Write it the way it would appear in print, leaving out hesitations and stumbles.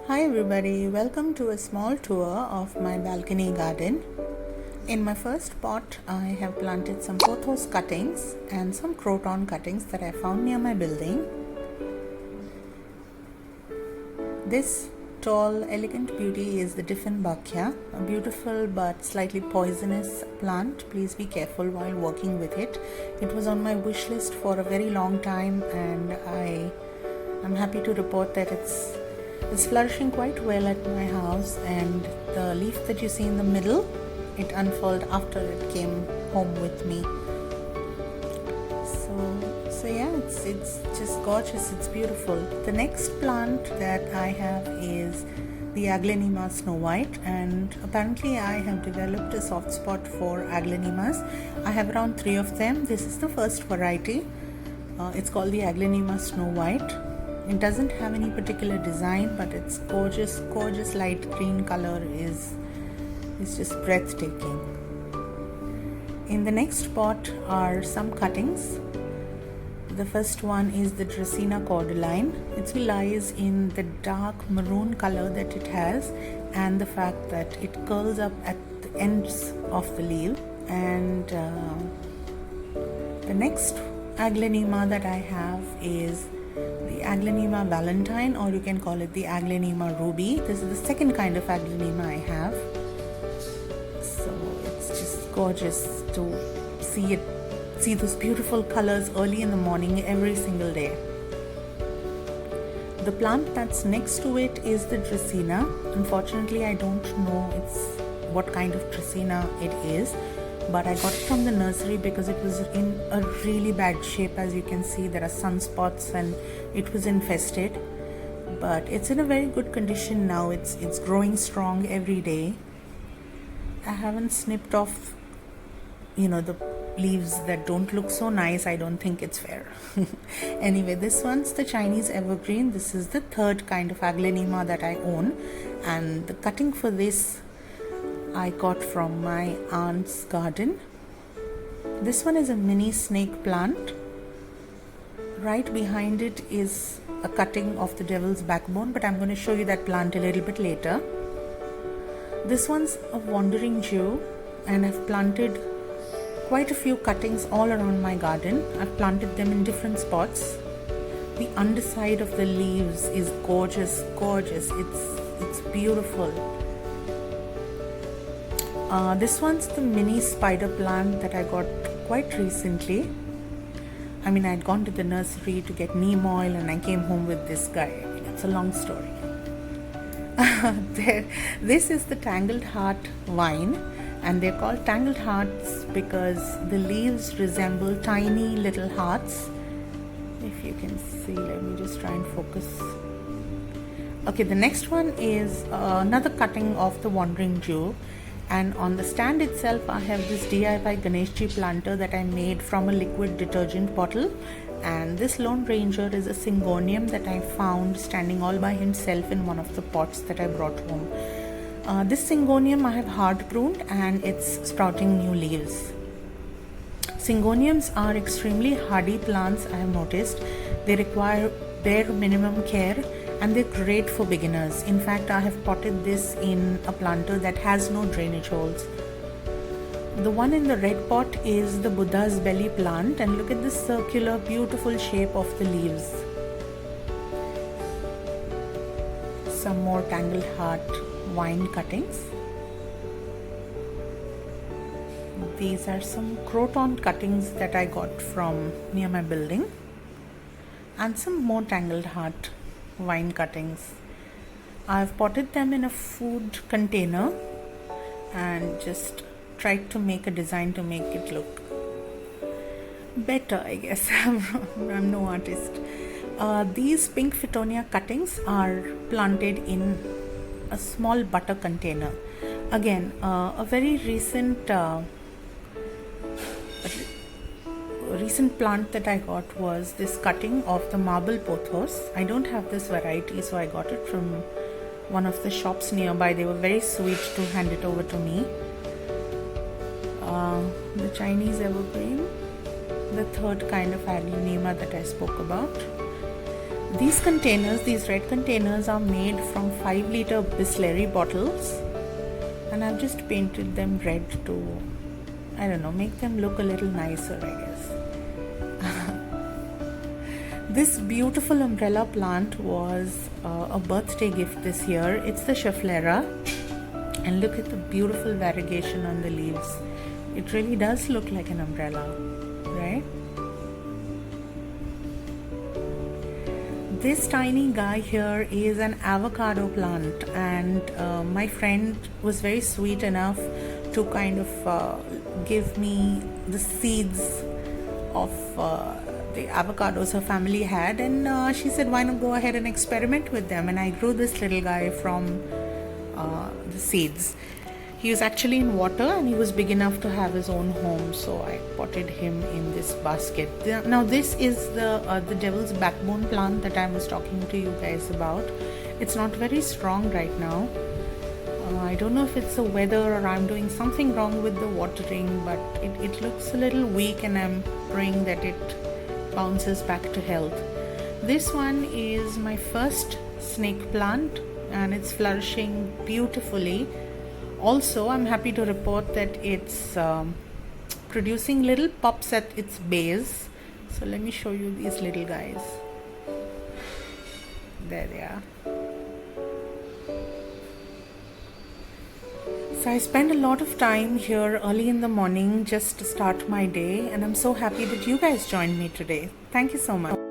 Hi everybody, welcome to a small tour of my balcony garden. In my first pot, I have planted some pothos cuttings and some croton cuttings that I found near my building. This tall, elegant beauty is the Dieffenbachia, a beautiful but slightly poisonous plant. Please be careful while working with it. It was on my wish list for a very long time and I'm happy to report that it's flourishing quite well at my house, and the leaf that you see in the middle, it unfurled after it came home with me. So yeah, it's just gorgeous. It's beautiful. The next plant that I have is the Aglaonema Snow White, and apparently I have developed a soft spot for Aglaonemas. I have around 3 of them. This is the first variety. It's called the Aglaonema Snow White. It doesn't have any particular design, but its gorgeous light green color is just breathtaking. In the next pot are some cuttings. The first one is the Dracaena cordyline. Its lies in the dark maroon color that it has and the fact that it curls up at the ends of the leaf. And the next Aglaonema that I have is the Aglaonema Valentine, or you can call it the Aglaonema Ruby. This is the second kind of Aglaonema I have. So it's just gorgeous to see those beautiful colors early in the morning every single day. The plant that's next to it is the Dracaena. Unfortunately, I don't know what kind of Dracaena it is, but I got it from the nursery because it was in a really bad shape. As you can see, there are sunspots and it was infested, but it's in a very good condition now. It's growing strong every day. I haven't snipped off the leaves that don't look so nice. I don't think it's fair. Anyway, this one's the Chinese evergreen. This is the third kind of Aglaonema that I own, and the cutting for this I got from my aunt's garden. This one is a mini snake plant. Right behind it is a cutting of the devil's backbone, but I'm going to show you that plant a little bit later. This one's a wandering Jew, and I've planted quite a few cuttings all around my garden. I've planted them in different spots. The underside of the leaves is gorgeous. It's beautiful. This one's the mini spider plant that I got quite recently. I'd gone to the nursery to get neem oil and I came home with this guy. It's a long story. This is the Tangled Heart vine, and they're called Tangled Hearts because the leaves resemble tiny little hearts. If you can see, let me just try and focus. Okay, the next one is another cutting of the Wandering Jew. And on the stand itself, I have this DIY Ganeshji planter that I made from a liquid detergent bottle. And this Lone Ranger is a Syngonium that I found standing all by himself in one of the pots that I brought home. This Syngonium I have hard pruned and it's sprouting new leaves. Syngoniums are extremely hardy plants, I have noticed. They require bare minimum care, and they're great for beginners. In fact, I have potted this in a planter that has no drainage holes. The one in the red pot is the Buddha's belly plant, and look at this circular, beautiful shape of the leaves. Some more Tangled Heart vine cuttings. These are some croton cuttings that I got from near my building, and some more Tangled Heart vine cuttings. I've potted them in a food container and just tried to make a design to make it look better, I guess. I'm no artist. These pink Fittonia cuttings are planted in a small butter container. Again, a very recent plant that I got was this cutting of the marble pothos. I don't have this variety, so I got it from one of the shops nearby. They were very sweet to hand it over to me. The Chinese evergreen, the third kind of Aglaonema that I spoke about. These containers, these red containers, are made from 5-liter Bisleri bottles, and I've just painted them red to, I don't know, make them look a little nicer, I guess. This beautiful umbrella plant was a birthday gift this year. It's the Schefflera, and look at the beautiful variegation on the leaves. It really does look like an umbrella, right? This tiny guy here is an avocado plant, and my friend was very sweet enough to kind of give me the seeds of the avocados her family had, and she said, why not go ahead and experiment with them? And I grew this little guy from the seeds. He was actually in water and he was big enough to have his own home, so I potted him in this basket. Now this is the devil's backbone plant that I was talking to you guys about. It's not very strong right now. I don't know if it's the weather or I'm doing something wrong with the watering, but it looks a little weak, and I'm praying that it bounces back to health. This one is my first snake plant, and it's flourishing beautifully. Also, I'm happy to report that it's producing little pups at its base. So let me show you these little guys. There they are. So I spend a lot of time here early in the morning just to start my day, and I'm so happy that you guys joined me today. Thank you so much.